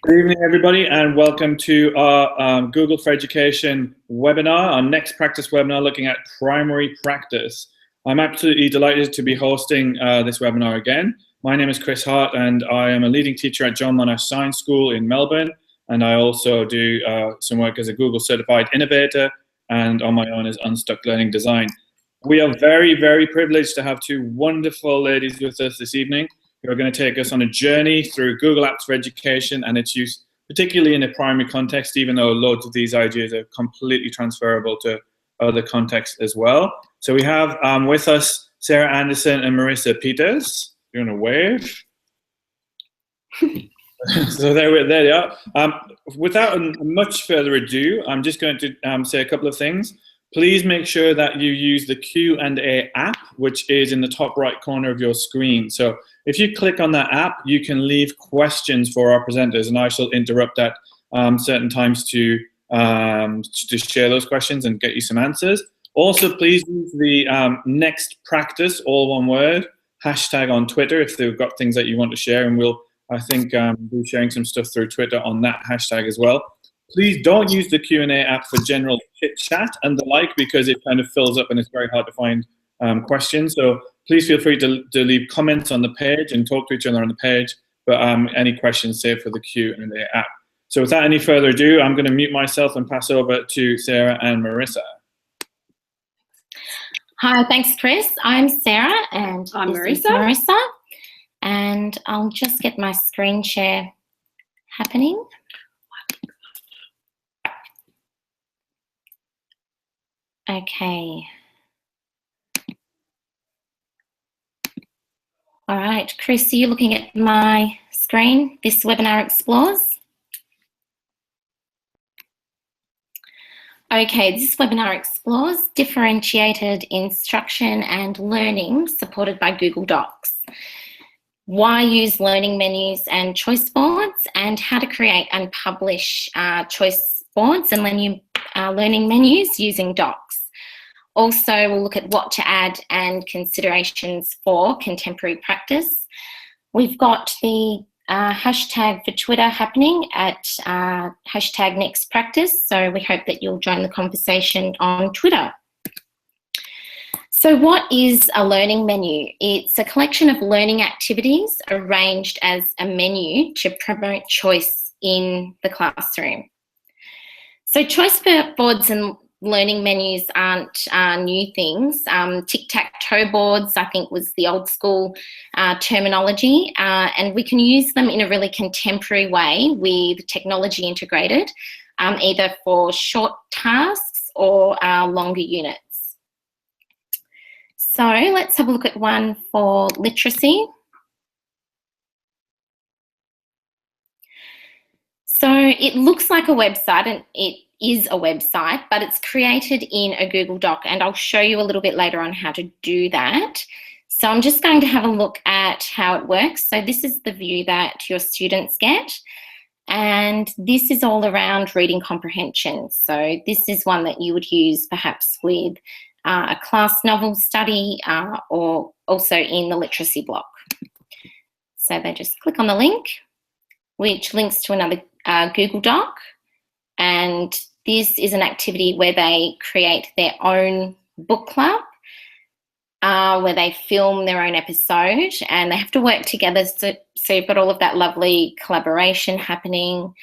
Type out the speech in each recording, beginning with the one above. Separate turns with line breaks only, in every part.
Good evening, everybody, and welcome to our Google for Education webinar, our next practice webinar looking at primary practice. I'm absolutely delighted to be hosting this webinar again. My name is Chris Hart, and I am a leading teacher at John Monash Science School in Melbourne, and I also do some work as a Google Certified Innovator and on my own as Unstuck Learning Design. We are very, very privileged to have two wonderful ladies with us this evening who are going to take us on a journey through Google Apps for Education and its use, particularly in a primary context, even though loads of these ideas are completely transferable to other contexts as well. So we have with us Sarah Anderson and Marissa Peters. You want to wave? So there they are. Without much further ado, I'm just going to say a couple of things. Please make sure that you use the Q&A app, which is in the top right corner of your screen. So if you click on that app, you can leave questions for our presenters, and I shall interrupt at certain times to share those questions and get you some answers. Also, please use the next practice, all one word, hashtag on Twitter if they've got things that you want to share, and we'll, I think, be sharing some stuff through Twitter on that hashtag as well. Please don't use the Q&A app for general chit chat and the like, because it kind of fills up and it's very hard to find questions. So please feel free to leave comments on the page and talk to each other on the page, but any questions saved for the Q&A app. So without any further ado, I'm going to mute myself and pass over to Sarah and Marissa.
Hi, thanks, Chris. I'm Sarah and
I'm Marissa.
And I'll just get my screen share happening. Okay. All right, Chris, are you looking at my screen? This webinar explores. Okay, this webinar explores differentiated instruction and learning supported by Google Docs. Why use learning menus and choice boards, and how to create and publish choice boards and learning menus using Docs. Also, we'll look at what to add and considerations for contemporary practice. We've got the hashtag for Twitter happening at hashtag next practice, so we hope that you'll join the conversation on Twitter. So what is a learning menu? It's a collection of learning activities arranged as a menu to promote choice in the classroom. So choice boards and learning menus aren't new things. Tic-tac-toe boards, I think, was the old school terminology, and we can use them in a really contemporary way with technology integrated, either for short tasks or longer units. So let's have a look at one for literacy. So it looks like a website, and it is a website, but it's created in a Google Doc, and I'll show you a little bit later on how to do that. So I'm just going to have a look at how it works. So this is the view that your students get, and this is all around reading comprehension. So this is one that you would use perhaps with a class novel study or also in the literacy block. So they just click on the link, which links to another Google Doc, and this is an activity where they create their own book club, where they film their own episode, and they have to work together. So you've got all of that lovely collaboration happening.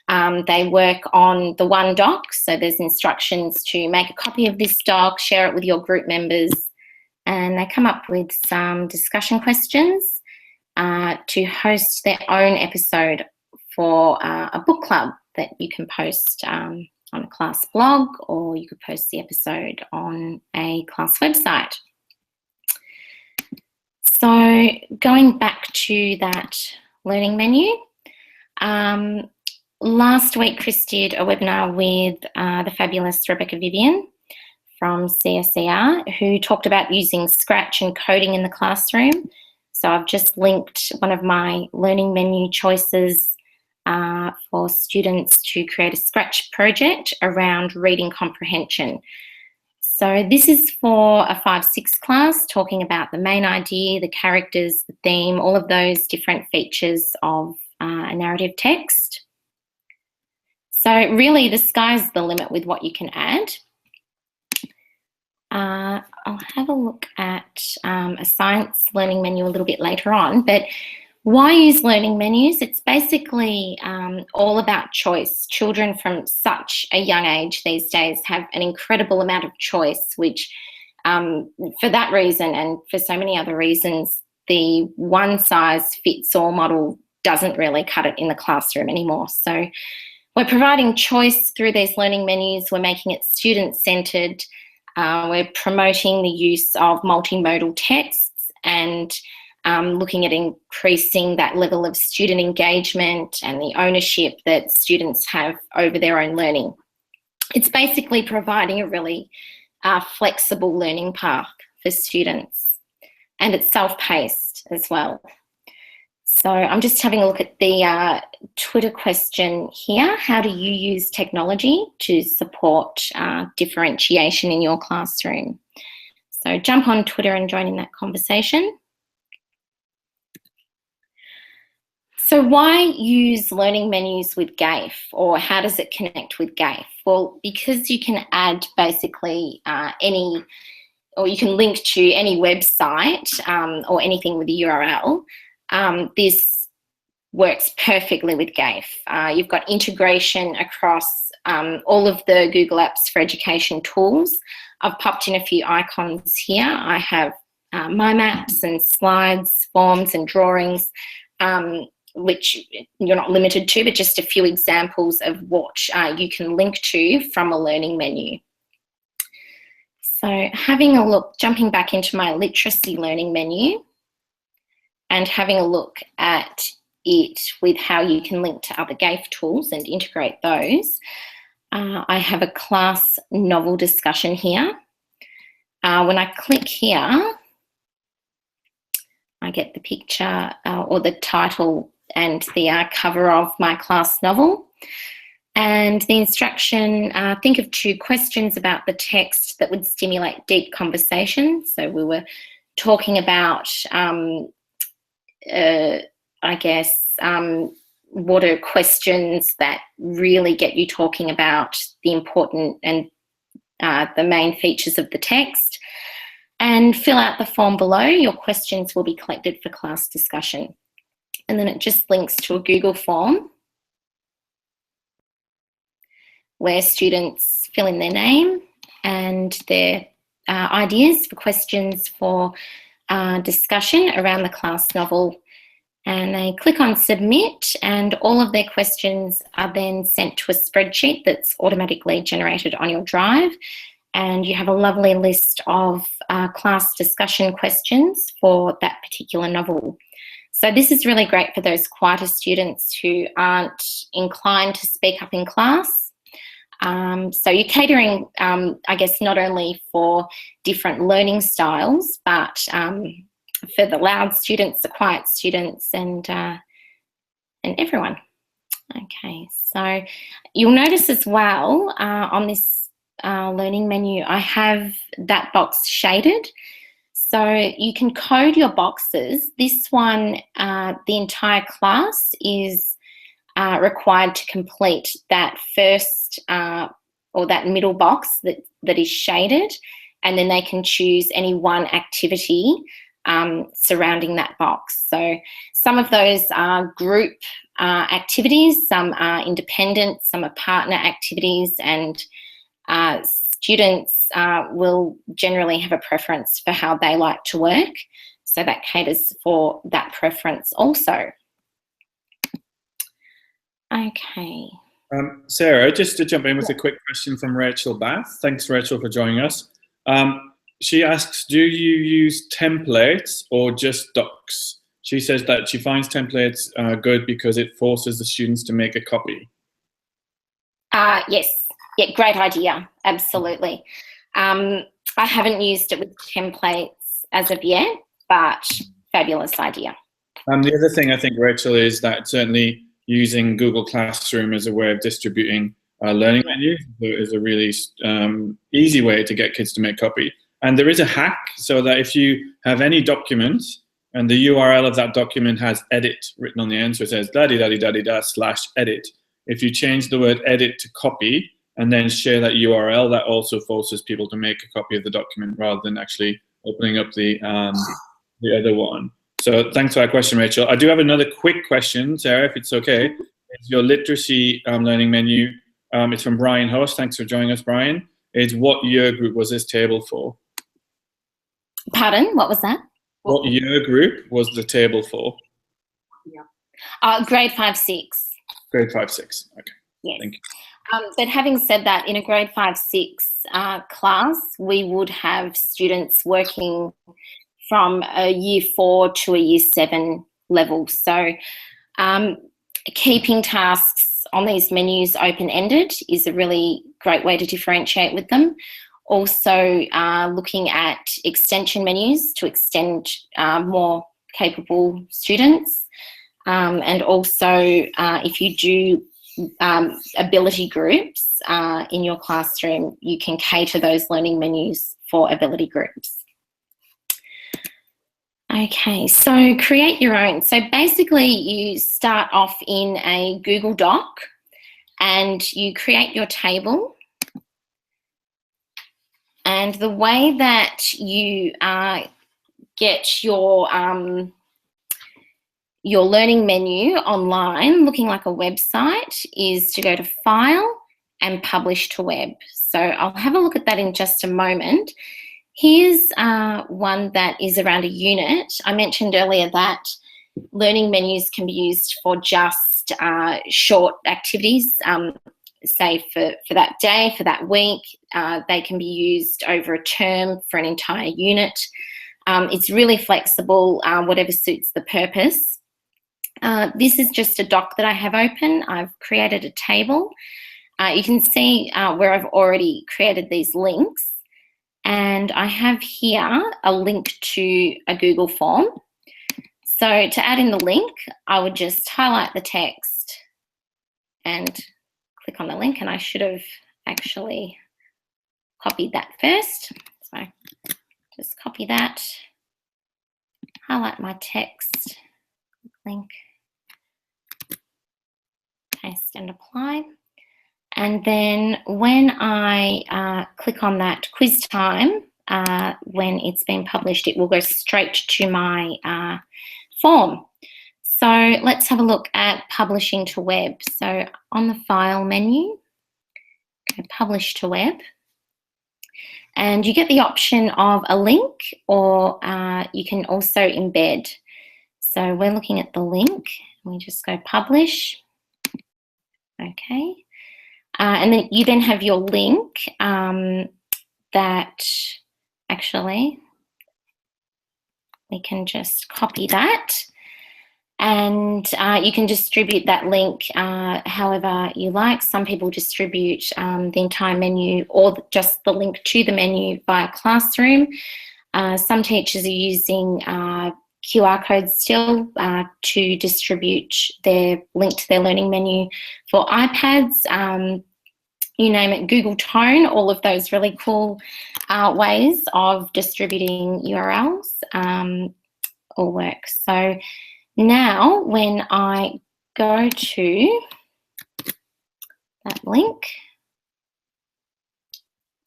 They work on the one doc, so there's instructions to make a copy of this doc, share it with your group members, and they come up with some discussion questions to host their own episode for a book club that you can post on a class blog, or you could post the episode on a class website. So going back to that learning menu, last week Chris did a webinar with the fabulous Rebecca Vivian from CSER, who talked about using Scratch and coding in the classroom. So I've just linked one of my learning menu choices for students to create a Scratch project around reading comprehension. So this is for a 5-6 class, talking about the main idea, the characters, the theme, all of those different features of a narrative text. So really the sky's the limit with what you can add. I'll have a look at a science learning menu a little bit later on, but why use learning menus? It's basically all about choice. Children from such a young age these days have an incredible amount of choice, which for that reason and for so many other reasons, the one-size-fits-all model doesn't really cut it in the classroom anymore. So we're providing choice through these learning menus. We're making it student-centred. We're promoting the use of multimodal texts and looking at increasing that level of student engagement and the ownership that students have over their own learning. It's basically providing a really flexible learning path for students, and it's self-paced as well. So I'm just having a look at the Twitter question here. How do you use technology to support differentiation in your classroom? So jump on Twitter and join in that conversation. So why use learning menus with GAIF, or how does it connect with GAIF? Well, because you can add basically any, or you can link to any website or anything with a URL. This works perfectly with GAIF. You've got integration across all of the Google Apps for Education tools. I've popped in a few icons here. I have my maps and slides, forms and drawings, which you're not limited to, but just a few examples of what you can link to from a learning menu. So having a look, jumping back into my literacy learning menu and having a look at it with how you can link to other GAIF tools and integrate those. I have a class novel discussion here. When I click here, I get the picture or the title and the cover of my class novel. And the instruction, think of 2 questions about the text that would stimulate deep conversation. So we were talking about, I guess, what are questions that really get you talking about the important and the main features of the text. And fill out the form below. Your questions will be collected for class discussion. And then it just links to a Google form where students fill in their name and their ideas for questions for discussion around the class novel. And they click on submit, and all of their questions are then sent to a spreadsheet that's automatically generated on your drive. And you have a lovely list of class discussion questions for that particular novel. So this is really great for those quieter students who aren't inclined to speak up in class. So you're catering, I guess, not only for different learning styles, but for the loud students, the quiet students, and everyone. Okay, so you'll notice as well on this learning menu, I have that box shaded. So you can code your boxes. This one, the entire class is required to complete that first or that middle box that is shaded, and then they can choose any one activity surrounding that box. So some of those are group activities, some are independent, some are partner activities, and students will generally have a preference for how they like to work. So that caters for that preference also. Okay.
Sarah, just to jump in with a quick question from Rachel Bath. Thanks, Rachel, for joining us. She asks, do you use templates or just docs? She says that she finds templates good because it forces the students to make a copy.
Yes. Yeah, great idea. Absolutely. I haven't used it with templates as of yet, but fabulous idea.
The other thing I think, Rachel, is that certainly using Google Classroom as a way of distributing learning menus is a really easy way to get kids to make copy. And there is a hack so that if you have any document and the URL of that document has edit written on the end, so it says da-di-da-di-da-di-da/edit. If you change the word edit to copy and then share that URL, that also forces people to make a copy of the document rather than actually opening up the other one. So thanks for that question, Rachel. I do have another quick question, Sarah, if it's okay. It's your literacy learning menu. It's from Brian Host. Thanks for joining us, Brian. It's what year group was this table for?
Pardon, what was that?
What year group was the table for?
Grade 5-6.
Grade 5-6. Okay.
Yes.
Thank you.
But having said that, in a grade 5-6 class, we would have students working from a year 4 to a year 7 level. So keeping tasks on these menus open-ended is a really great way to differentiate with them. Also looking at extension menus to extend more capable students. And also if you do ability groups in your classroom, you can cater those learning menus for ability groups. Okay, so create your own. So basically you start off in a Google Doc and you create your table. And the way that you get your learning menu online looking like a website is to go to File and Publish to Web. So I'll have a look at that in just a moment. Here's one that is around a unit. I mentioned earlier that learning menus can be used for just short activities, say for that day, for that week. They can be used over a term for an entire unit. It's really flexible, whatever suits the purpose. This is just a doc that I have open. I've created a table. You can see where I've already created these links. And I have here a link to a Google form. So to add in the link, I would just highlight the text and click on the link. And I should have actually copied that first. So just copy that, highlight my text, link, paste and apply. And then when I click on that quiz time, when it's been published, it will go straight to my form. So let's have a look at publishing to web. So on the file menu, go publish to web. And you get the option of a link, or you can also embed. So we're looking at the link. We just go publish. Okay. And then you then have your link that actually we can just copy that, and you can distribute that link however you like. Some people distribute the entire menu or just the link to the menu via Classroom. Some teachers are using QR codes still to distribute their link to their learning menu for iPads. You name it, Google Tone, all of those really cool ways of distributing URLs all work. So now when I go to that link,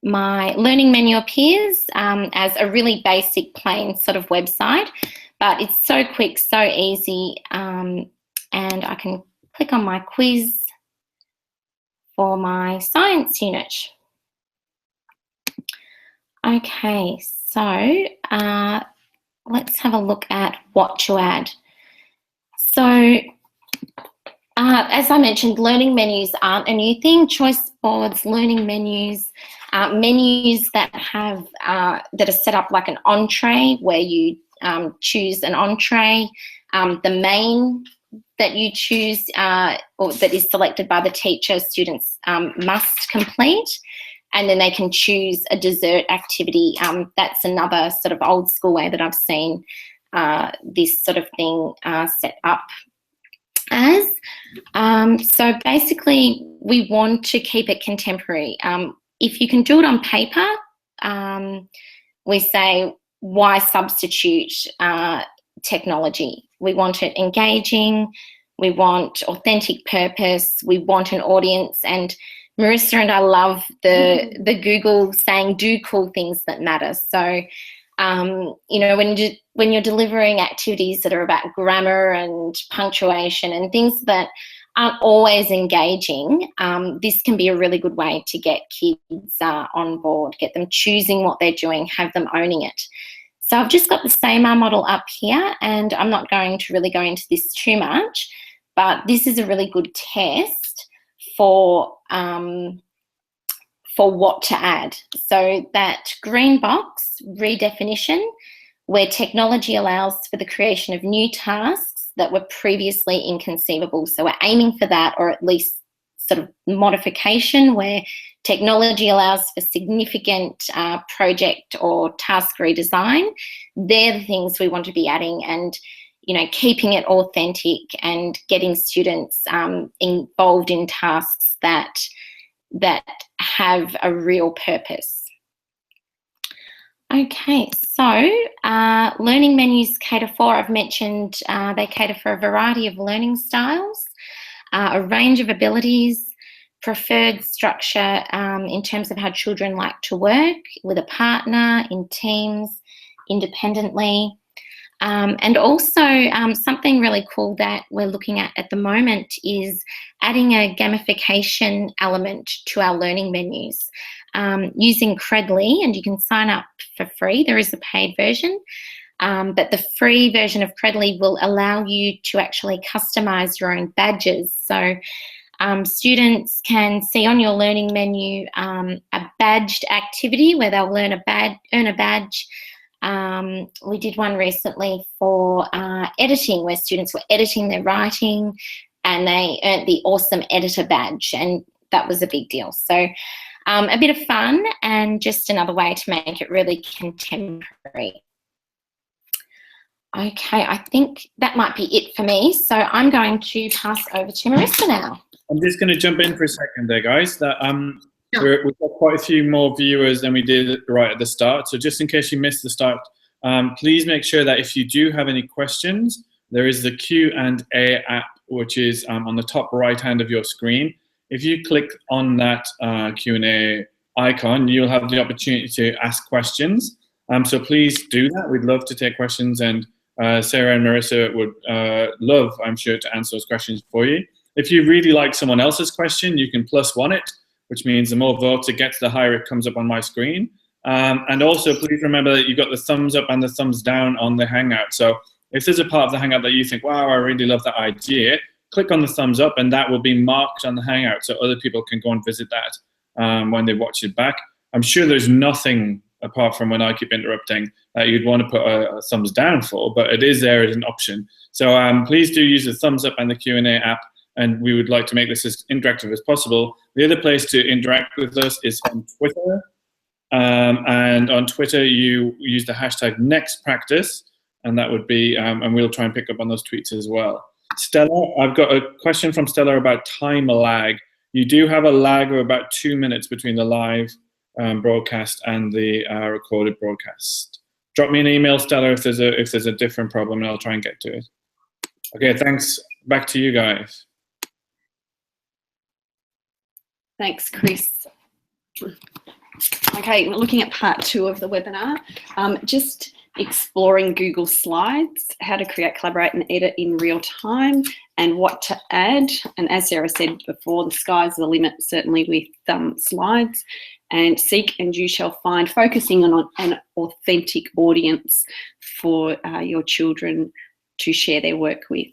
my learning menu appears as a really basic plain sort of website, but it's so quick, so easy, and I can click on my quiz for my science unit. Okay, so let's have a look at what to add. So as I mentioned, learning menus aren't a new thing. Choice boards, learning menus, menus that have that are set up like an entree, where you choose an entree, the main that you choose or that is selected by the teacher, students must complete, and then they can choose a dessert activity. That's another sort of old school way that I've seen this sort of thing set up as. So basically we want to keep it contemporary. If you can do it on paper, we say why substitute technology. We want it engaging, we want authentic purpose, we want an audience. And Marissa and I love the Google saying, do cool things that matter. So, you know, when you're delivering activities that are about grammar and punctuation and things that aren't always engaging, this can be a really good way to get kids on board, get them choosing what they're doing, have them owning it. So I've just got the SAMR model up here, and I'm not going to really go into this too much, but this is a really good test for what to add. So that green box, redefinition, where technology allows for the creation of new tasks that were previously inconceivable. So we're aiming for that, or at least sort of modification, where technology allows for significant project or task redesign. They're the things we want to be adding, and, you know, keeping it authentic and getting students involved in tasks that have a real purpose. Okay, so learning menus cater for, I've mentioned they cater for a variety of learning styles, a range of abilities, preferred structure in terms of how children like to work with a partner, in teams, independently. And also something really cool that we're looking at the moment is adding a gamification element to our learning menus using Credly, and you can sign up for free. There is a paid version, but the free version of Credly will allow you to actually customise your own badges. So students can see on your learning menu a badged activity where they'll earn a badge. We did one recently for editing, where students were editing their writing and they earned the awesome editor badge, and that was a big deal. So a bit of fun and just another way to make it really contemporary. Okay, I think that might be it for me. So I'm going to pass over to Marissa now.
I'm just going to jump in for a second there, guys. That we've got quite a few more viewers than we did right at the start. So just in case you missed the start, please make sure that if you do have any questions, there is the Q&A app, which is on the top right hand of your screen. If you click on that Q&A icon, you'll have the opportunity to ask questions. So please do that. We'd love to take questions, and Sarah and Marissa would love, I'm sure, to answer those questions for you. If you really like someone else's question, you can +1 it, which means the more votes it gets, the higher it comes up on my screen. And also, please remember that you've got the thumbs up and the thumbs down on the Hangout. So if there's a part of the Hangout that you think, wow, I really love that idea, click on the thumbs up, and that will be marked on the Hangout so other people can go and visit that when they watch it back. I'm sure there's nothing, apart from when I keep interrupting, that you'd want to put a thumbs down for, but it is there as an option. So please do use the thumbs up and the Q&A app, and we would like to make this as interactive as possible. The other place to interact with us is on Twitter. And on Twitter, you use the hashtag #NextPractice, and that would be, and we'll try and pick up on those tweets as well. Stella, I've got a question from Stella about time lag. You do have a lag of about 2 minutes between the live broadcast and the recorded broadcast. Drop me an email, Stella, if there's a different problem, and I'll try and get to it. Okay, thanks. Back to you guys.
Thanks, Chris. Okay, we're looking at part 2 of the webinar. Just exploring Google Slides, how to create, collaborate and edit in real time, and what to add. And as Sarah said before, the sky's the limit, certainly with slides. And seek and you shall find, focusing on an authentic audience for your children to share their work with.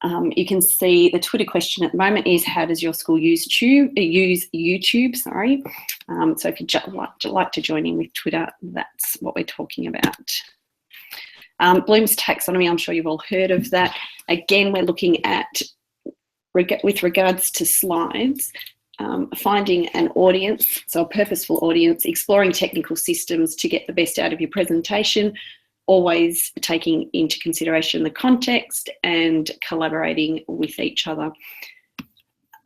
You can see the Twitter question at the moment is, how does your school use YouTube? Sorry. So if you'd like to join in with Twitter, that's what we're talking about. Bloom's taxonomy, I'm sure you've all heard of that. Again, we're looking at, with regards to slides, finding an audience, so a purposeful audience, exploring technical systems to get the best out of your presentation, always taking into consideration the context and collaborating with each other.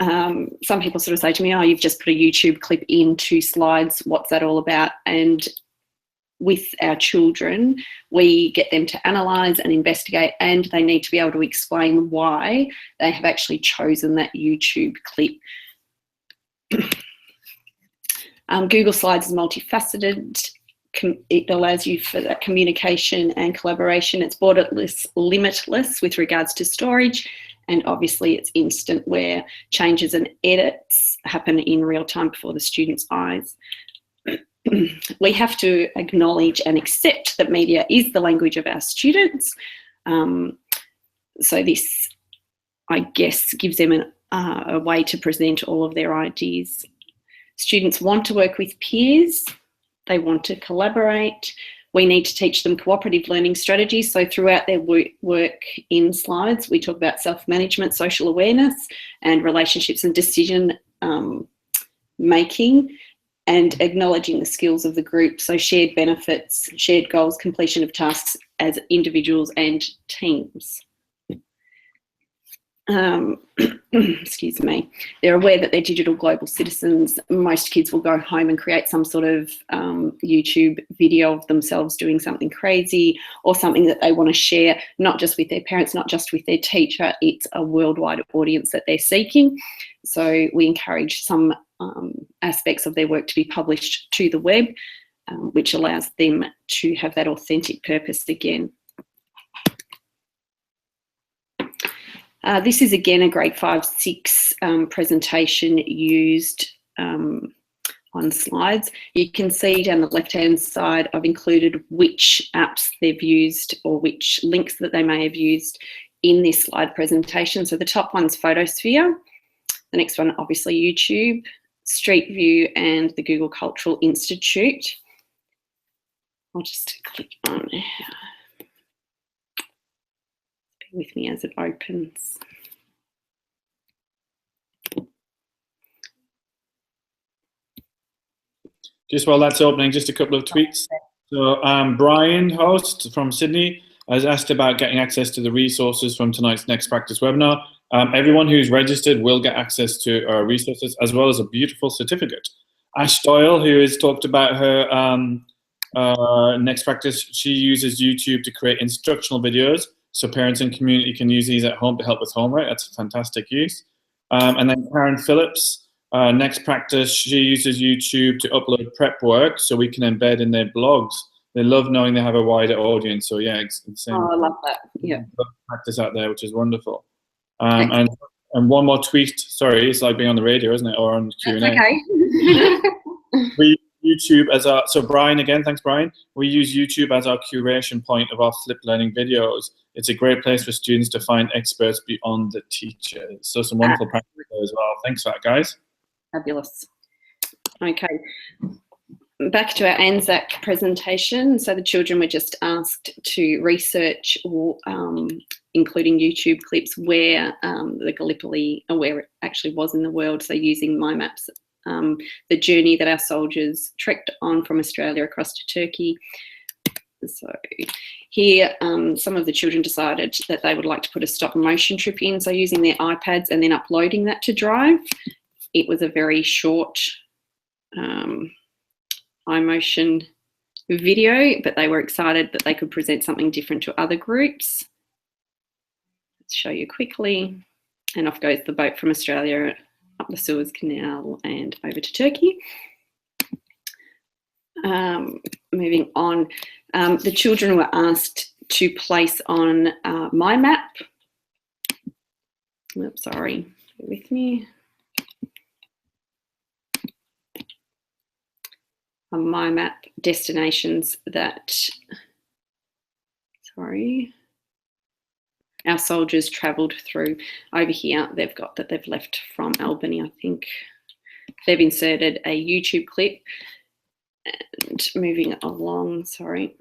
Some people sort of say to me, oh, you've just put a YouTube clip into slides, what's that all about? And with our children, we get them to analyse and investigate, and they need to be able to explain why they have actually chosen that YouTube clip. Google Slides is multifaceted. It allows you for that communication and collaboration. It's borderless, limitless with regards to storage, and obviously it's instant, where changes and edits happen in real time before the student's eyes. We have to acknowledge and accept that media is the language of our students. So this, I guess, gives them a way to present all of their ideas. Students want to work with peers. They want to collaborate. We need to teach them cooperative learning strategies. So throughout their work in slides, we talk about self-management, social awareness, and relationships and decision making, and acknowledging the skills of the group. So shared benefits, shared goals, completion of tasks as individuals and teams. Excuse me. They're aware that they're digital global citizens. Most kids will go home and create some sort of YouTube video of themselves doing something crazy, or something that they want to share, not just with their parents, not just with their teacher. It's a worldwide audience that they're seeking. So we encourage some aspects of their work to be published to the web, which allows them to have that authentic purpose again. This is again a grade 5-6 presentation used on slides. You can see down the left-hand side, I've included which apps they've used or which links that they may have used in this slide presentation. So the top one's Photosphere, the next one obviously YouTube, Street View, and the Google Cultural Institute. I'll just click on it. With me as it opens.
Just while that's opening, just a couple of tweets. So Brian, host from Sydney, has asked about getting access to the resources from tonight's Next Practice webinar. Everyone who's registered will get access to our resources, as well as a beautiful certificate. Ash Doyle, who has talked about her Next Practice, she uses YouTube to create instructional videos, so parents and community can use these at home to help with homework. That's a fantastic use. And then Karen Phillips, Next Practice, she uses YouTube to upload prep work so we can embed in their blogs. They love knowing they have a wider audience. So yeah, it's insane.
Oh, I love that. Yeah.
Practice out there, which is wonderful. And one more tweet. Sorry, it's like being on the radio, isn't it? Or on Q&A.
That's okay.
We YouTube as our, so Brian again, thanks Brian. We use YouTube as our curation point of our flipped learning videos. It's a great place for students to find experts beyond the teachers. So some wonderful practice there as well. Thanks for that, guys.
Fabulous. Okay, back to our ANZAC presentation. So the children were just asked to research, including YouTube clips, where the Gallipoli, or where it actually was in the world. So using my maps, the journey that our soldiers trekked on from Australia across to Turkey. So here, some of the children decided that they would like to put a stop motion trip in, so using their iPads and then uploading that to Drive. It was a very short iMotion video, but they were excited that they could present something different to other groups. Let's show you quickly. And off goes the boat from Australia up the Suez Canal and over to Turkey. Moving on, the children were asked to place on my map. Oops, sorry, bear with me. On my map, destinations that, sorry, our soldiers travelled through. Over here, they've got that they've left from Albany, I think. They've inserted a YouTube clip. And moving along, sorry.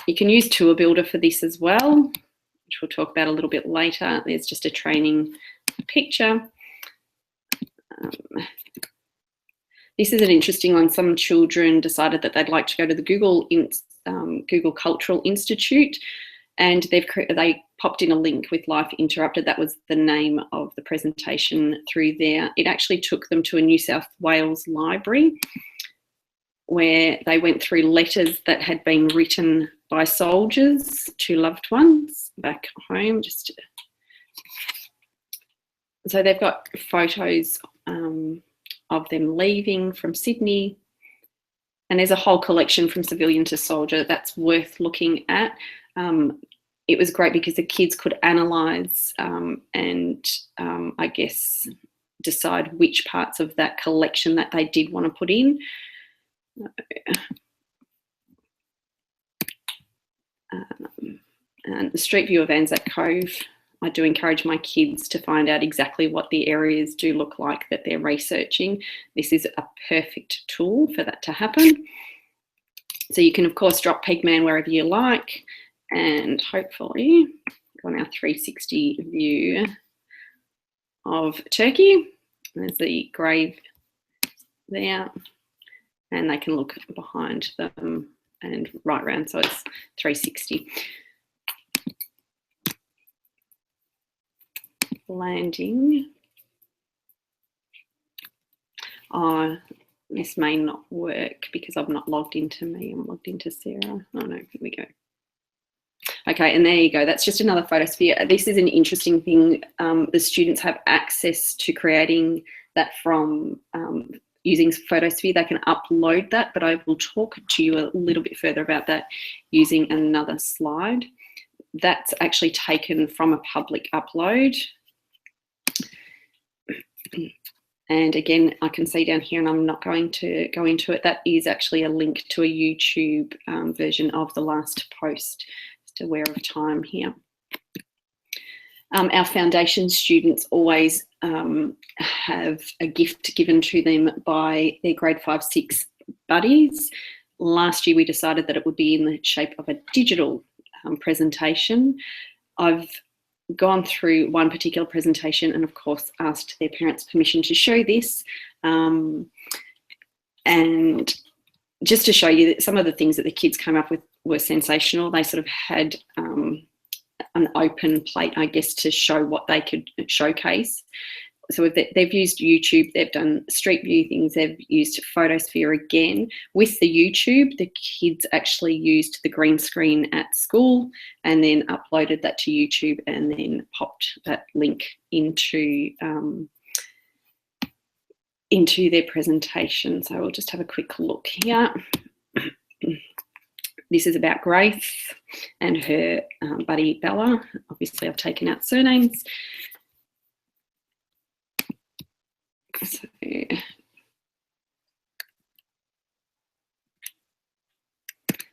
You can use Tour Builder for this as well, which we'll talk about a little bit later. There's just a training picture. This is an interesting one. Some children decided that they'd like to go to the Google Cultural Institute, and they popped in a link with Life Interrupted. That was the name of the presentation through there. It actually took them to a New South Wales library. where they went through letters that had been written by soldiers to loved ones back home. So they've got photos of them leaving from Sydney, and there's a whole collection from civilian to soldier that's worth looking at. It was great because the kids could analyse and I guess decide which parts of that collection that they did want to put in. And the street view of Anzac Cove, I do encourage my kids to find out exactly what the areas do look like that they're researching. This is a perfect tool for that to happen. So you can, of course, drop Pegman wherever you like, and hopefully on our 360 view of Turkey, there's the grave there, and they can look behind them and right round, so it's 360. Landing. Oh, this may not work because I've not logged into me. I'm logged into Sarah. Oh no, here we go. Okay, and there you go. That's just another photosphere. This is an interesting thing. The students have access to creating that from using Photosphere. They can upload that, but I will talk to you a little bit further about that using another slide. That's actually taken from a public upload. And again, I can see down here, and I'm not going to go into it, that is actually a link to a YouTube version of the last post. Just aware of time here. Our foundation students always have a gift given to them by their grade 5-6 buddies. Last year, we decided that it would be in the shape of a digital presentation. I've gone through one particular presentation and of course asked their parents' permission to show this, and just to show you that some of the things that the kids came up with were sensational. They sort of had an open plate, I guess, to show what they could showcase. So they've used YouTube, they've done street view things, they've used Photosphere again. With the YouTube, the kids actually used the green screen at school and then uploaded that to YouTube and then popped that link into their presentation. So we'll just have a quick look here. This is about Grace and her buddy Bella. Obviously, I've taken out surnames. So,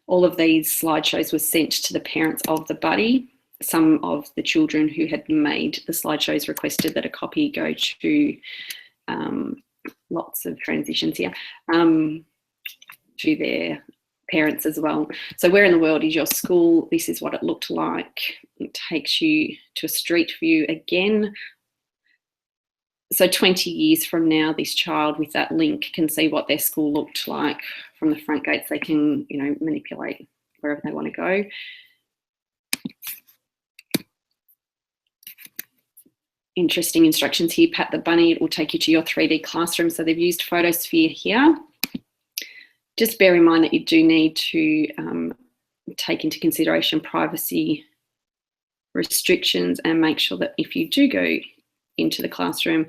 all of these slideshows were sent to the parents of the buddy. Some of the children who had made the slideshows requested that a copy go to lots of transitions here to their parents as well. So where in the world is your school? This is what it looked like. It takes you to a street view again. So 20 years from now, this child with that link can see what their school looked like from the front gates. They can, you know, manipulate wherever they want to go. Interesting instructions here. Pat the bunny, it will take you to your 3D classroom. So they've used Photosphere here. Just bear in mind that you do need to take into consideration privacy restrictions and make sure that if you do go into the classroom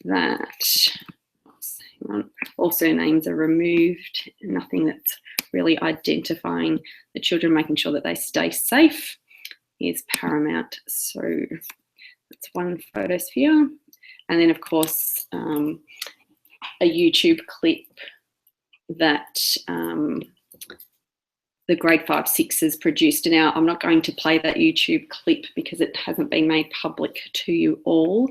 that all surnames are removed, nothing that's really identifying the children, making sure that they stay safe is paramount. So that's one Photosphere. And then of course a YouTube clip that the grade 5-6s produced. Now, I'm not going to play that YouTube clip because it hasn't been made public to you all,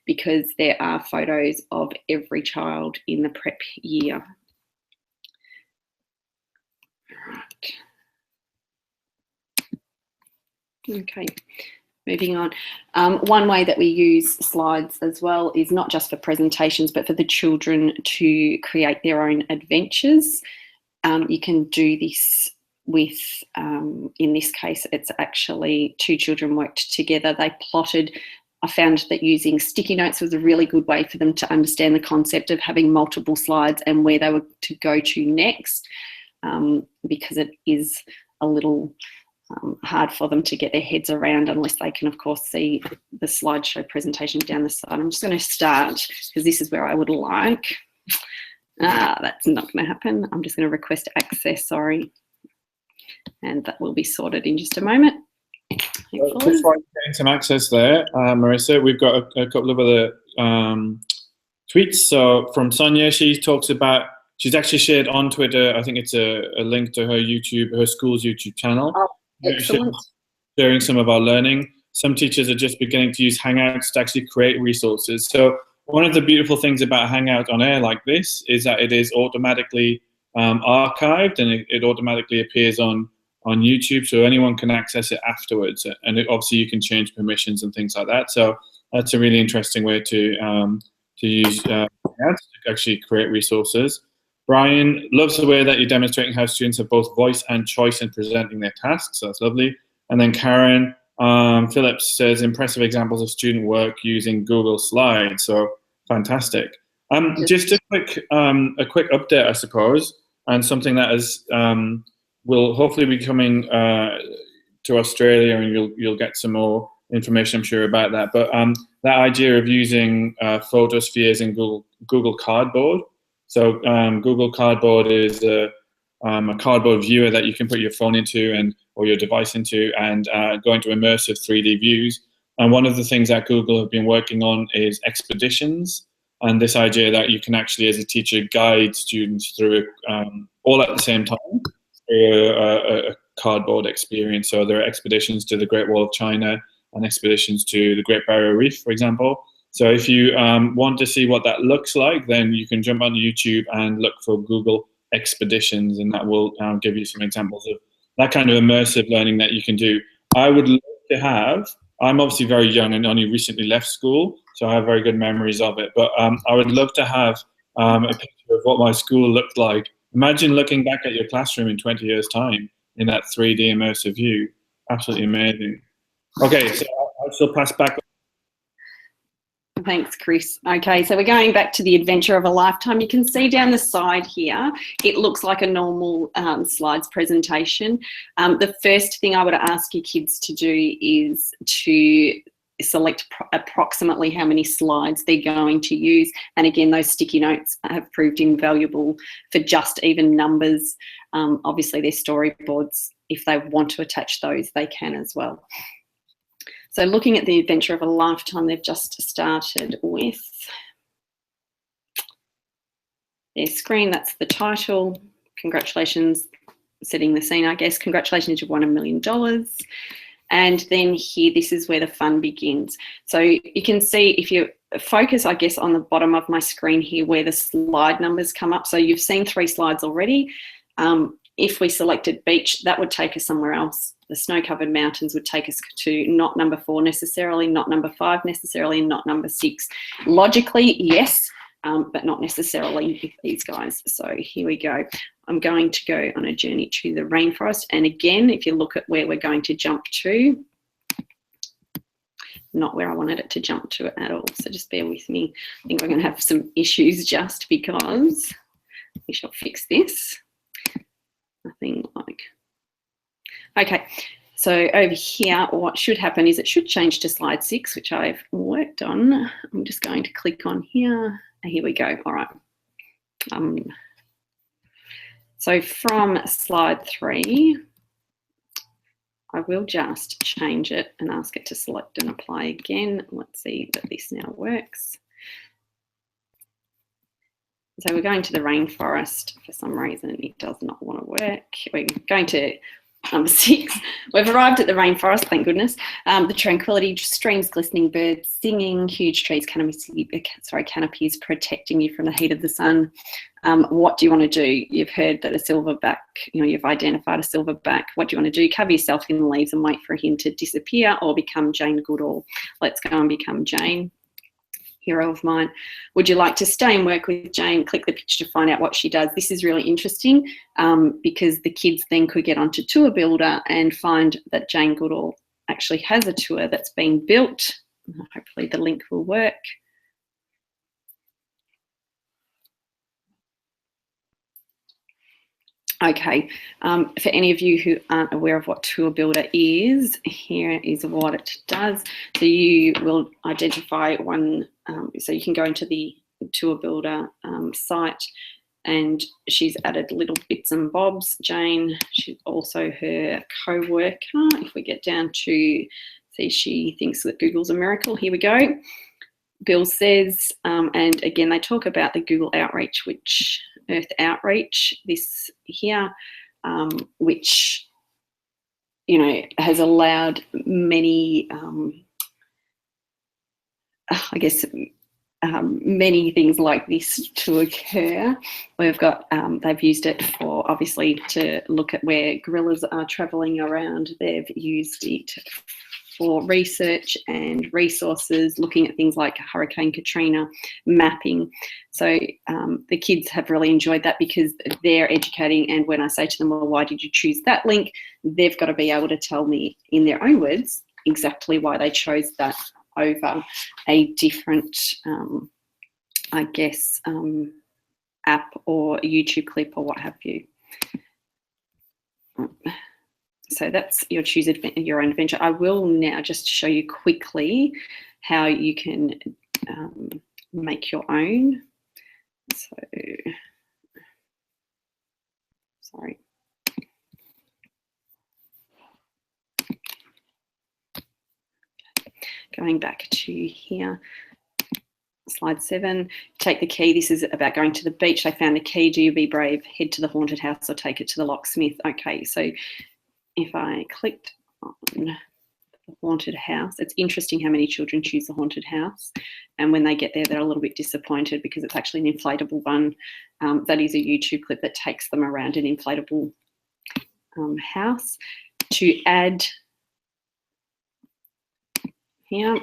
because there are photos of every child in the prep year. Right. Okay, moving on. One way that we use slides as well is not just for presentations, but for the children to create their own adventures. You can do this with, in this case, it's actually two children worked together. They plotted I found that using sticky notes was a really good way for them to understand the concept of having multiple slides and where they were to go to next, because it is a little hard for them to get their heads around unless they can, of course, see the slideshow presentation down the side. I'm just going to start because this is where I would like. That's not going to happen. I'm just going to request access, sorry. And that will be sorted in just a moment.
Just while you're getting some access there, Marissa, we've got a couple of other tweets. So from Sonia, she talks about, she's actually shared on Twitter, I think it's a link to her school's YouTube channel.
Oh, excellent.
Sharing some of our learning. Some teachers are just beginning to use Hangouts to actually create resources. So one of the beautiful things about Hangout on Air like this is that it is automatically archived, and it automatically appears on YouTube, so anyone can access it afterwards. And obviously you can change permissions and things like that. So that's a really interesting way to use Hangouts to actually create resources. Brian loves the way that you're demonstrating how students have both voice and choice in presenting their tasks. So that's lovely. And then Karen Phillips says, impressive examples of student work using Google Slides. So fantastic. Just a quick update, I suppose, and something that is will hopefully be coming to Australia, and you'll get some more information, I'm sure, about that. But that idea of using photospheres in Google Cardboard. So Google Cardboard is a cardboard viewer that you can put your phone into or your device into and go into immersive 3D views. And one of the things that Google have been working on is expeditions, and this idea that you can actually, as a teacher, guide students through all at the same time through a cardboard experience. So there are expeditions to the Great Wall of China and expeditions to the Great Barrier Reef, for example. So if you want to see what that looks like, then you can jump on YouTube and look for Google Expeditions, and that will give you some examples of that kind of immersive learning that you can do. I would love to have, I'm obviously very young and only recently left school, so I have very good memories of it, but I would love to have a picture of what my school looked like. Imagine looking back at your classroom in 20 years' time in that 3D immersive view. Absolutely amazing. Okay, so I'll still pass back.
Thanks, Chris. Okay, so we're going back to the adventure of a lifetime. You can see down the side here, it looks like a normal slides presentation. The first thing I would ask your kids to do is to select approximately how many slides they're going to use. And again, those sticky notes have proved invaluable for just even numbers. Obviously, they're storyboards. If they want to attach those, they can as well. So looking at the adventure of a lifetime, they've just started with their screen. That's the title. Congratulations, setting the scene, I guess. Congratulations, you've won $1 million. And then here, this is where the fun begins. So you can see, if you focus, I guess, on the bottom of my screen here where the slide numbers come up. So you've seen 3 slides already. If we selected beach, that would take us somewhere else. The snow-covered mountains would take us to not number 4 necessarily, not number 5 necessarily, and not number 6. Logically, yes, but not necessarily with these guys. So here we go. I'm going to go on a journey to the rainforest. And again, if you look at where we're going to jump to, not where I wanted it to jump to at all. So just bear with me. I think we're going to have some issues just because we shall fix this. Nothing like... Okay, so over here, what should happen is it should change to slide 6, which I've worked on. I'm just going to click on here. Here we go. All right. So from slide 3, I will just change it and ask it to select and apply again. Let's see that this now works. So we're going to the rainforest. For some reason, it does not want to work. We're going to number 6. We've arrived at the rainforest, thank goodness. The tranquility, streams, glistening, birds singing, huge trees, canopies protecting you from the heat of the sun. What do you want to do? You've heard that a silverback, you've identified a silverback. What do you want to do? Cover yourself in the leaves and wait for him to disappear, or become Jane Goodall. Let's go and become Jane. Hero of mine. Would you like to stay and work with Jane? Click the picture to find out what she does. This is really interesting because the kids then could get onto Tour Builder and find that Jane Goodall actually has a tour that's being built Hopefully the link will work. Okay, for any of you who aren't aware of what Tour Builder is, here is what it does. So you will identify one, so you can go into the Tour Builder site, and she's added little bits and bobs. Jane, she's also her co-worker. If we get down to, see, she thinks that Google's a miracle. Here we go. Bill says, and again, they talk about the Google Outreach, which Earth Outreach, this here, which, you know, has allowed many, I guess, many things like this to occur. We've got, they've used it for, obviously, to look at where gorillas are travelling around. They've used it for research and resources, looking at things like Hurricane Katrina, mapping. So the kids have really enjoyed that because they're educating, and when I say to them, well, why did you choose that link? They've got to be able to tell me in their own words exactly why they chose that over a different, I guess, app or YouTube clip or what have you. So that's your choose your own adventure. I will now just show you quickly how you can make your own. So, sorry. Going back to here, slide 7, take the key. This is about going to the beach. They found the key. Do you be brave? Head to the haunted house or take it to the locksmith. Okay, so if I clicked on the haunted house, it's interesting how many children choose the haunted house. And when they get there, they're a little bit disappointed because it's actually an inflatable one. That is a YouTube clip that takes them around an inflatable house. To add here,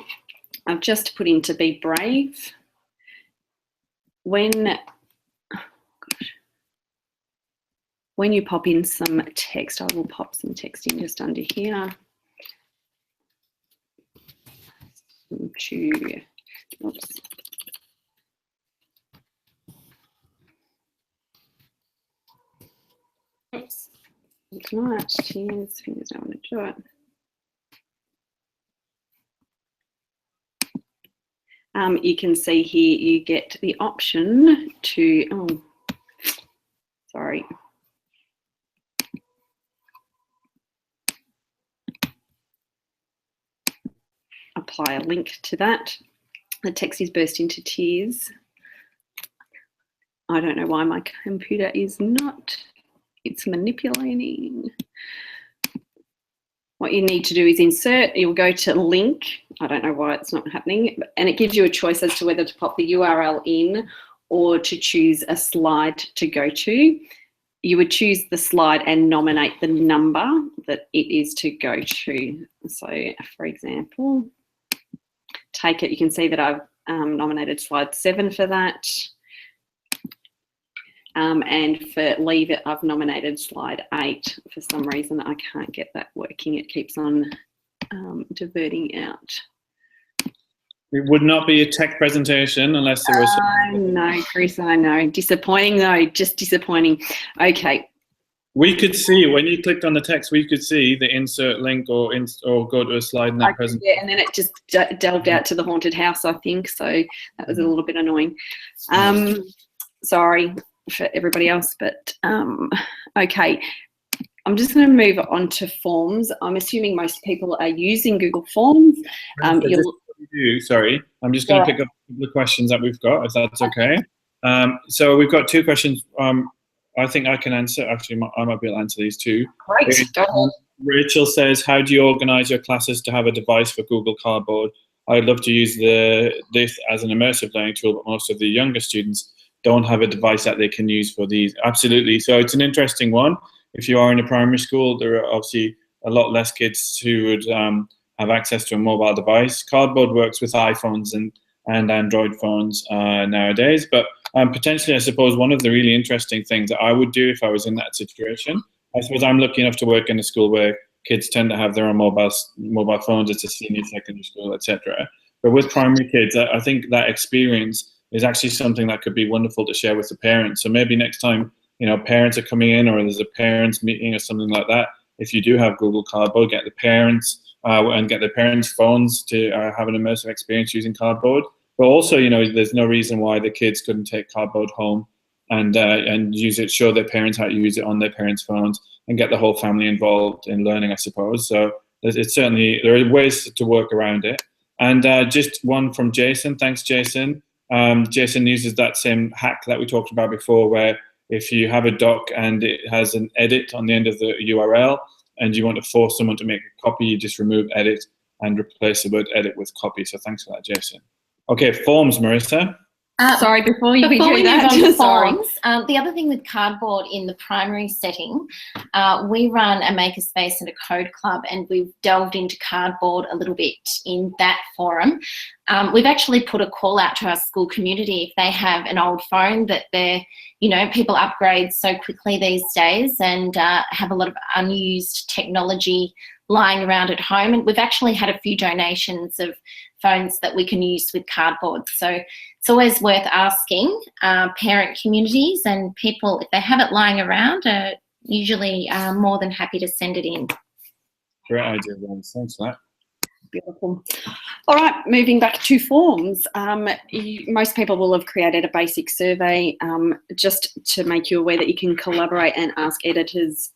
I've just put in to be brave. When you pop in some text, I will pop some text in just under here. Oops. Oops. It's not. Cheers. Fingers don't want to do it. You can see here you get the option to, oh, sorry. Apply a link to that. The text is burst into tears. I don't know why my computer is not, it's manipulating. What you need to do is insert, you'll go to link. I don't know why it's not happening, and it gives you a choice as to whether to pop the URL in or to choose a slide to go to. You would choose the slide and nominate the number that it is to go to. So, for example, take it, you can see that I've nominated slide 7 for that. And for leave it, I've nominated slide 8. For some reason, I can't get that working. It keeps on diverting out.
It would not be a tech presentation unless there was...
I know, Chris, I know. Disappointing though, just disappointing. Okay.
We could see, when you clicked on the text, we could see the insert link or go to a slide in that presentation.
Yeah, and then it just delved out to the haunted house, I think. So that was a little bit annoying. Sorry for everybody else, but okay. I'm just going to move on to forms. I'm assuming most people are using Google Forms.
Sorry, I'm just going to pick up a couple of questions that we've got, if that's okay. So we've got 2 questions. I think I can answer. Actually, I might be able to answer these too.
Great. Go ahead.
Rachel says, how do you organize your classes to have a device for Google Cardboard? I'd love to use this as an immersive learning tool, but most of the younger students don't have a device that they can use for these. Absolutely. So it's an interesting one. If you are in a primary school, there are obviously a lot less kids who would have access to a mobile device. Cardboard works with iPhones and Android phones nowadays, but potentially, I suppose, one of the really interesting things that I would do if I was in that situation, I suppose I'm lucky enough to work in a school where kids tend to have their own mobile phones. It's a senior secondary school, etc. But with primary kids, I think that experience is actually something that could be wonderful to share with the parents. So maybe next time, parents are coming in, or there's a parents meeting or something like that, if you do have Google Cardboard, get the parents and get the parents' phones to have an immersive experience using Cardboard. But also, there's no reason why the kids couldn't take Cardboard home and use it, show their parents how to use it on their parents' phones, and get the whole family involved in learning, I suppose. So it's certainly, there are ways to work around it. And just one from Jason. Thanks, Jason. Jason uses that same hack that we talked about before, where if you have a doc and it has an edit on the end of the URL and you want to force someone to make a copy, you just remove edit and replace the word edit with copy. So thanks for that, Jason. Okay, forms, Marissa.
Sorry, before we do
move
that,
on to
sorry.
forms, the other thing with Cardboard in the primary setting, we run a makerspace and a code club, and we've delved into Cardboard a little bit in that forum. We've actually put a call out to our school community if they have an old phone that people upgrade so quickly these days and have a lot of unused technology lying around at home. And we've actually had a few donations of phones that we can use with Cardboard. So it's always worth asking parent communities and people, if they have it lying around, are usually more than happy to send it in.
Great idea, Rose. Thanks for that.
Beautiful. All right, moving back to forms. Most people will have created a basic survey just to make you aware that you can collaborate and ask editors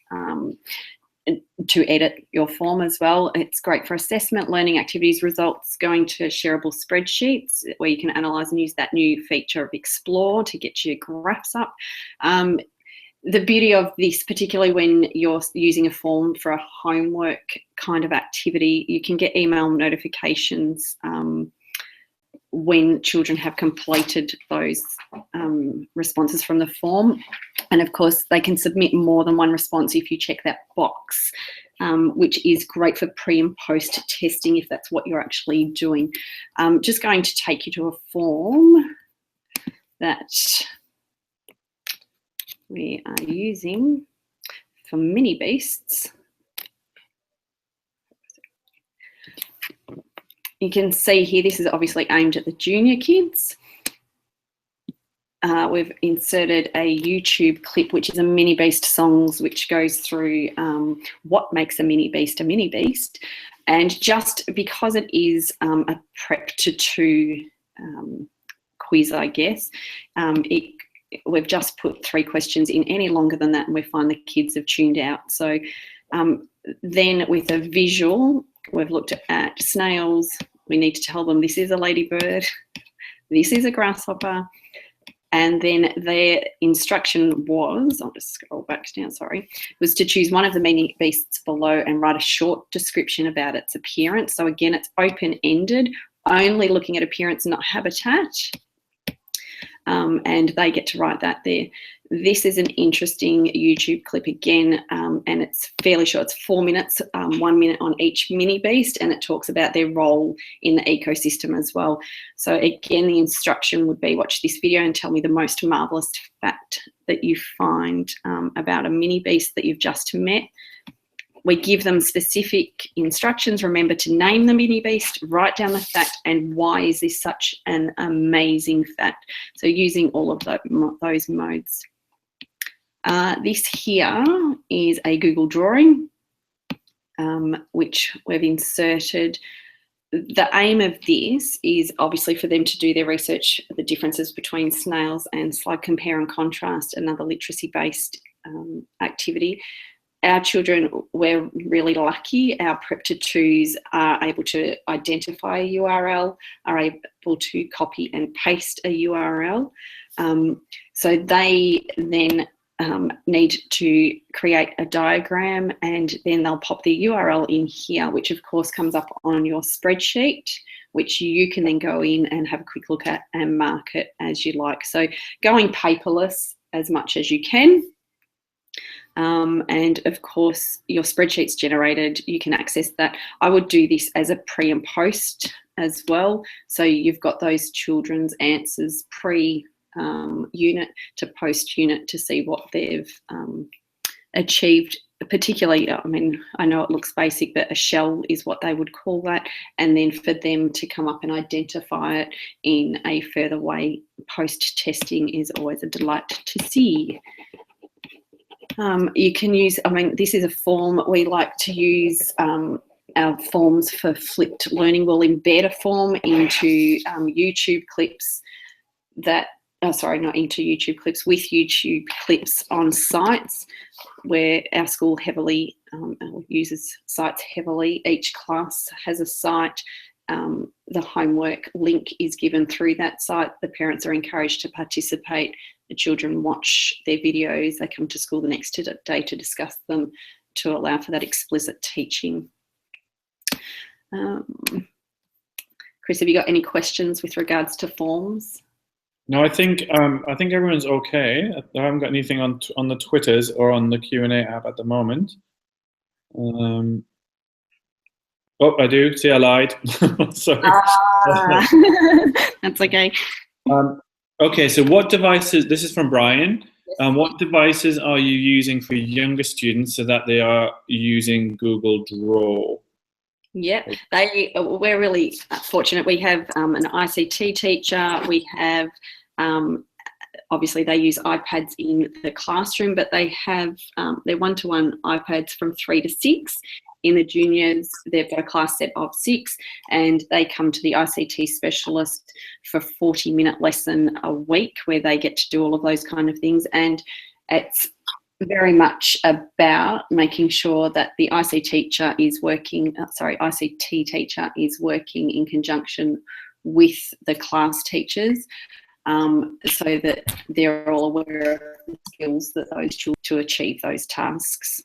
to edit your form as well. It's great for assessment, learning activities, results, going to shareable spreadsheets where you can analyse and use that new feature of Explore to get your graphs up. The beauty of this, particularly when you're using a form for a homework kind of activity, you can get email notifications when children have completed those responses from the form. And of course, they can submit more than one response if you check that box, which is great for pre and post testing if that's what you're actually doing. Just going to take you to a form that we are using for Mini Beasts. You can see here, this is obviously aimed at the junior kids. We've inserted a YouTube clip, which is a Mini Beast songs, which goes through what makes a Mini Beast. And just because it is a prep to two quiz, I guess, we've just put 3 questions in. Any longer than that and we find the kids have tuned out. So then with a visual, we've looked at snails. We need to tell them this is a ladybird, this is a grasshopper. And then their instruction was, I'll just scroll back down, sorry, was to choose one of the Mini Beasts below and write a short description about its appearance. So again, it's open-ended, only looking at appearance, not habitat. And they get to write that there. This is an interesting YouTube clip again, and it's fairly short. It's 4 minutes, 1 minute on each Mini Beast, and it talks about their role in the ecosystem as well. So again, the instruction would be watch this video and tell me the most marvellous fact that you find about a Mini Beast that you've just met. We give them specific instructions. Remember to name the Mini Beast, write down the fact, and why is this such an amazing fact. So using all of those modes. This here is a Google drawing, which we've inserted. The aim of this is obviously for them to do their research, the differences between snails and slug, compare and contrast, another literacy-based activity. Our children, we're really lucky. Our prep to twos are able to identify a URL, are able to copy and paste a URL. So they then need to create a diagram, and then they'll pop the URL in here, which of course comes up on your spreadsheet, which you can then go in and have a quick look at and mark it as you like. So going paperless as much as you can. And of course, your spreadsheet's generated, you can access that. I would do this as a pre and post as well. So you've got those children's answers pre-unit to post-unit to see what they've achieved particularly, I mean, I know it looks basic, but a shell is what they would call that. And then for them to come up and identify it in a further way post-testing is always a delight to see. You can use, I mean, this is a form we like to use. Our forms for flipped learning will embed a form into YouTube clips that, sorry, not into YouTube clips, with YouTube clips on sites where our school heavily uses sites heavily. Each class has a site. The homework link is given through that site. The parents are encouraged to participate. The children watch their videos. They come to school the next day to discuss them, to allow for that explicit teaching. Chris, have you got any questions with regards to forms?
No, I think everyone's okay. I haven't got anything on the Twitters or on the Q&A app at the moment. Oh, I do. See, I lied. Sorry.
That's okay.
Okay, so what devices? This is from Brian. What devices are you using for younger students so that they are using Google Draw?
Yeah, we're really fortunate. We have an ICT teacher. We have, obviously they use iPads in the classroom, but they have their one-to-one iPads from 3 to 6. In the juniors, they've got a class set of 6, and they come to the ICT specialist for a 40-minute lesson a week where they get to do all of those kind of things. And it's very much about making sure that the ICT teacher is working in conjunction with the class teachers, so that they're all aware of the skills that those children to achieve those tasks.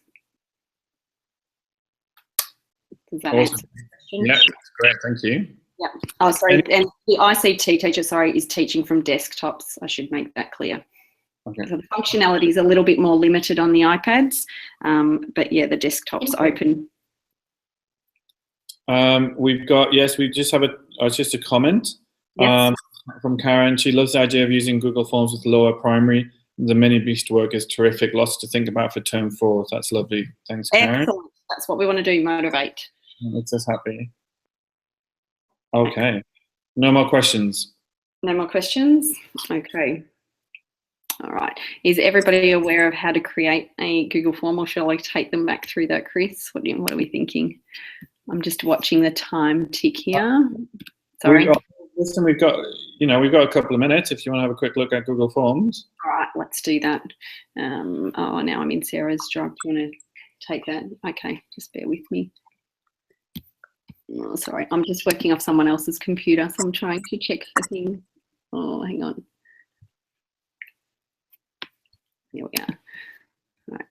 Does that answer the question?
Yeah, that's great. Thank you.
Yeah. Oh, sorry. And the ICT teacher, sorry, is teaching from desktops. I should make that clear.
Okay.
So the functionality is a little bit more limited on the iPads, but yeah, the desktop's open.
We've got, yes, we just have just a comment from Karen. She loves the idea of using Google Forms with lower primary. The mini beast work is terrific. Lots to think about for term 4. That's lovely. Thanks, Karen.
Excellent. That's what we want to do, motivate.
Makes us happy. Okay. No more questions.
No more questions? Okay. All right. Is everybody aware of how to create a Google form, or shall I take them back through that, Chris? What are we thinking? I'm just watching the time tick here. Sorry.
Listen, we've got a couple of minutes if you want to have a quick look at Google Forms.
All right, let's do that. Oh, now I'm in Sarah's drive. Do you want to take that? Okay, just bear with me. Oh, sorry, I'm just working off someone else's computer, so I'm trying to check for things. Oh, hang on. Here we are. All right.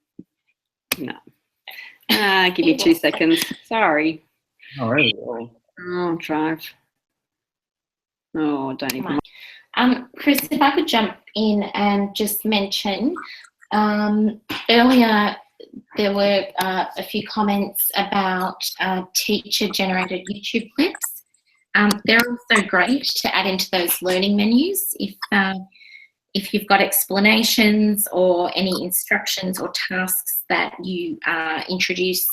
No. Give me 2 seconds. Sorry.
All right.
Oh, drive. Oh, don't even.
Chris, if I could jump in and just mention, earlier there were a few comments about teacher-generated YouTube clips. They're also great to add into those learning menus if you've got explanations or any instructions or tasks that you introduce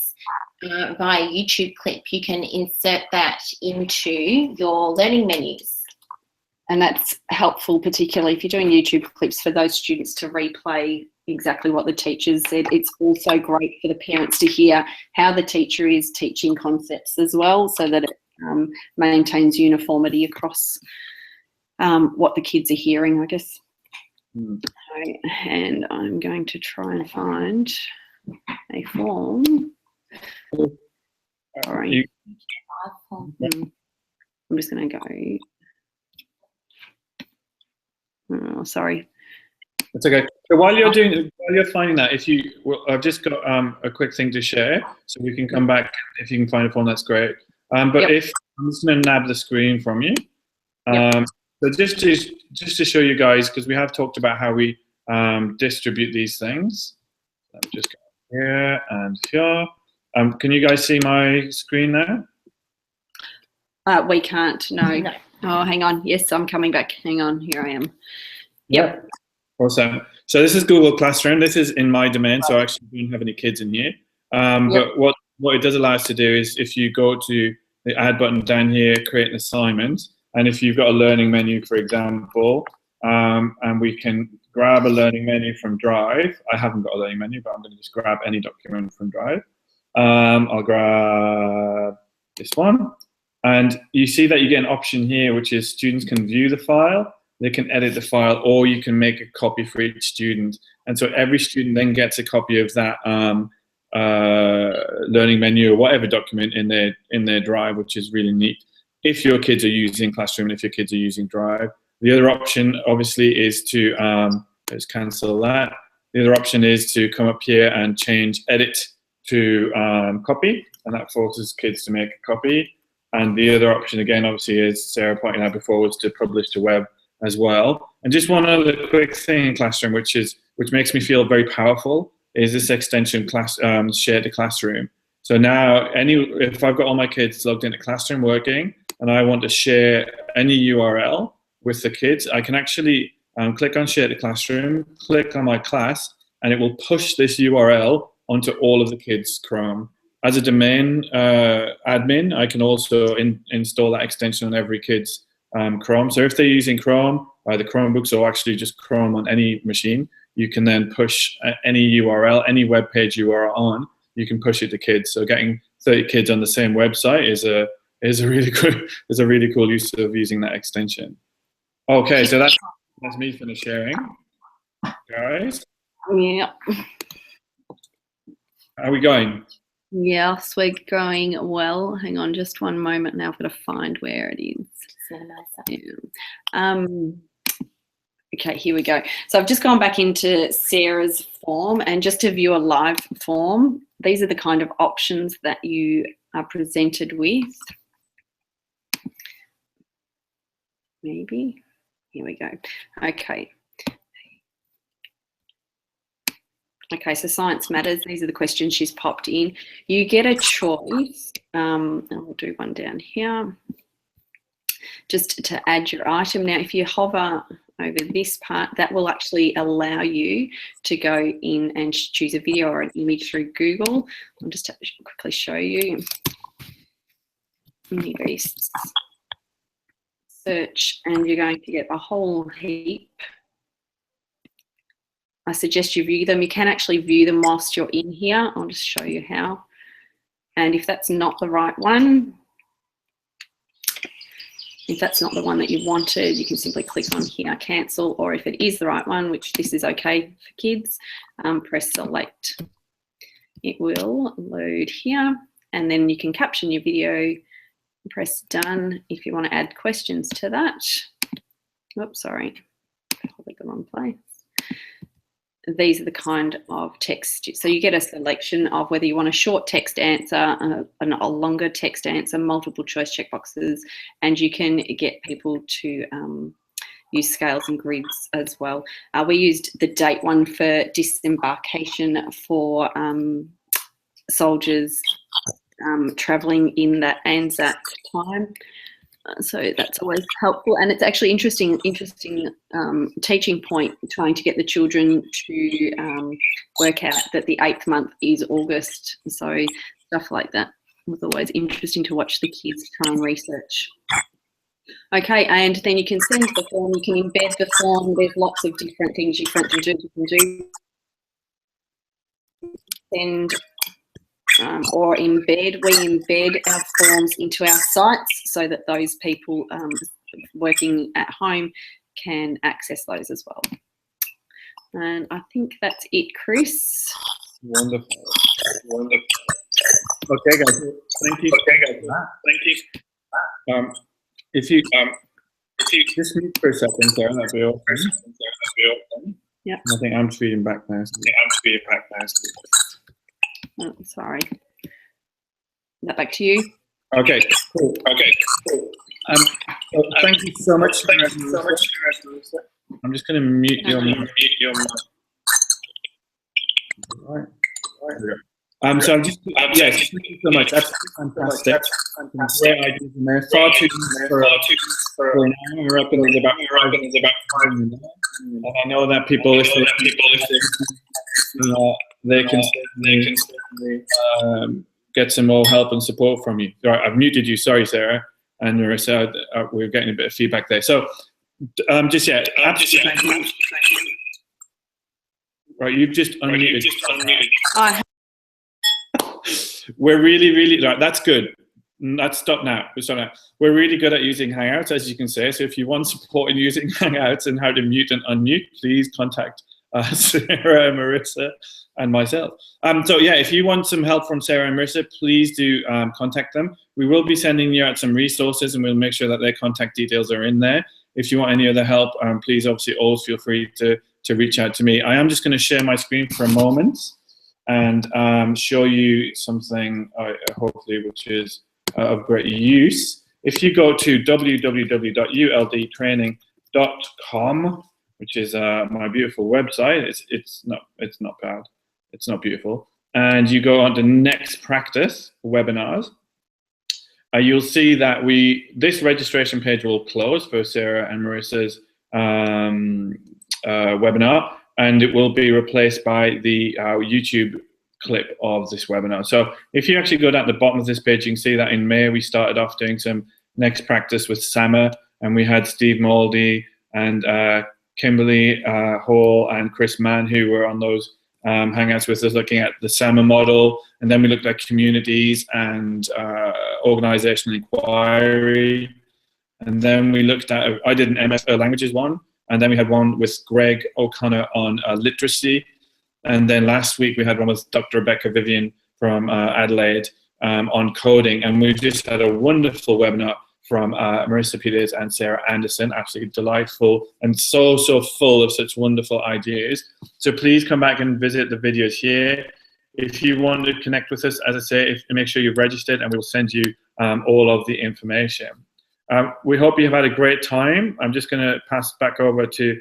via YouTube clip. You can insert that into your learning menus.
And that's helpful, particularly if you're doing YouTube clips, for those students to replay exactly what the teachers said. It's also great for the parents to hear how the teacher is teaching concepts as well, so that it maintains uniformity across what the kids are hearing, I guess. Okay, and I'm going to try and find a form. Sorry. I'm just going to go. Oh, sorry.
It's okay. So while you're finding that, I've just got a quick thing to share, so we can come back if you can find a form. That's great. But if I'm just going to nab the screen from you. So just to show you guys, because we have talked about how we distribute these things. Let me just go here and here. Can you guys see my screen now?
We can't. No. Oh, hang on. Yes, I'm coming back. Hang on. Here I am.
Yep. Awesome. So this is Google Classroom. This is in my domain, so I actually don't have any kids in here. But what it does allow us to do is, if you go to the add button down here, create an assignment, and if you've got a learning menu, for example, and we can grab a learning menu from Drive. I haven't got a learning menu, but I'm going to just grab any document from Drive. I'll grab this one. And you see that you get an option here, which is students can view the file, they can edit the file, or you can make a copy for each student. And so every student then gets a copy of that learning menu or whatever document in their Drive, which is really neat. If your kids are using Classroom, and if your kids are using Drive. The other option, obviously, is to, let's cancel that. The other option is to come up here and change edit to copy, and that forces kids to make a copy. And the other option, again, obviously, as Sarah pointed out before, was to publish to web as well. And just one other quick thing in Classroom, which makes me feel very powerful, is this extension share to Classroom. So now, if I've got all my kids logged into Classroom working, and I want to share any URL with the kids, I can actually click on Share to Classroom, click on my class, and it will push this URL onto all of the kids' Chrome. As a domain admin, I can also install that extension on every kid's Chrome. So if they're using Chrome, either Chromebooks or actually just Chrome on any machine, you can then push any URL, any web page you are on, you can push it to kids. So getting 30 kids on the same website is a really cool use of using that extension. Okay, so that's me finished sharing, guys.
Yeah.
How are we going?
Yes, we're going well. Hang on just one moment now. I've got to find where it is. Yeah. Okay, here we go. So I've just gone back into Sarah's form, and just to view a live form, these are the kind of options that you are presented with. Maybe. Here we go. Okay. Okay, so Science Matters, these are the questions she's popped in. You get a choice, and we'll do one down here, just to add your item. Now, if you hover over this part, that will actually allow you to go in and choose a video or an image through Google. I'll just quickly show you. Here you go. Search, and you're going to get a whole heap. I suggest you view them. You can actually view them whilst you're in here. I'll just show you how. And if that's not the right one, if that's not the one that you wanted, you can simply click on here, cancel, or if it is the right one, which this is okay for kids, press select. It will load here, and then you can caption your video, press done if you want to add questions to that. Oops, sorry, probably the wrong place. These are the kind of text. So you get a selection of whether you want a short text answer, a longer text answer, multiple choice checkboxes, and you can get people to use scales and grids as well. We used the date one for disembarkation for soldiers travelling in that Anzac time. So that's always helpful, and it's actually interesting teaching point, trying to get the children to work out that the 8th month is August. So stuff like that was always interesting to watch the kids try and research. Okay, and then you can send the form, you can embed the form. There's lots of different things you can do. Send or embed. We embed our forms into our sites so that those people working at home can access those as well. And I think that's it, Chris.
Wonderful. Wonderful. Okay, guys. Thank you. Okay, guys. Thank you. If you just mute for a second, Sarah, that'd be awesome.
Yeah.
I think I'm feeding back now.
Oh, sorry. Is that back to you?
Okay, cool. Thank you so much. I'm just going to mute your mic. Right. So I'm just, yes, thank you so much. That's fantastic. Great ideas in there. Far too for an hour. We're up in about 5 minutes. And I know that people listening, they can get some more help and support from you. Right, I've muted you. Sorry, Sarah and Marissa. We're getting a bit of feedback there. So, right, you've just unmuted. We're really right. That's good. Let's stop now. We're really good at using Hangouts, as you can see. So if you want support in using Hangouts and how to mute and unmute, please contact Sarah and Marissa and myself. So yeah, if you want some help from Sarah and Marissa, please do contact them. We will be sending you out some resources, and we'll make sure that their contact details are in there. If you want any other help, please obviously always feel free to reach out to me. I am just going to share my screen for a moment and show you something, hopefully, which is of great use. If you go to www.uldtraining.com, which is my beautiful website, it's not bad, it's not beautiful, and you go on to next practice webinars, you'll see that this registration page will close for Sarah and Marissa's webinar, and it will be replaced by the YouTube clip of this webinar. So if you actually go down to the bottom of this page, you can see that in May we started off doing some next practice with Sama, and we had Steve Moldy and Kimberly Hall and Chris Mann, who were on those Hangouts with us, looking at the Sama model, and then we looked at communities and organizational inquiry, and then we looked at, I did an MS languages one, and then we had one with Greg O'Connor on literacy. And then last week we had one with Dr. Rebecca Vivian from Adelaide on coding. And we just had a wonderful webinar from Marissa Peters and Sarah Anderson, absolutely delightful and so full of such wonderful ideas. So please come back and visit the videos here. If you want to connect with us, as I say, make sure you've registered, and we'll send you all of the information. We hope you've had a great time. I'm just going to pass back over to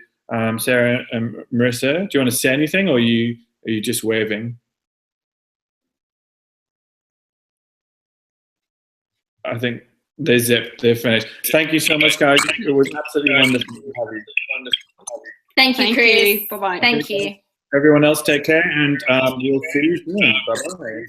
Sarah and Marissa. Do you want to say anything, or are you just waving? I think they're zipped. They're finished. Thank you so much, guys. It was absolutely wonderful to have you.
Thank you, Chris.
Bye-bye.
Thank you.
Everyone else, take care, and you'll see you soon. Bye-bye.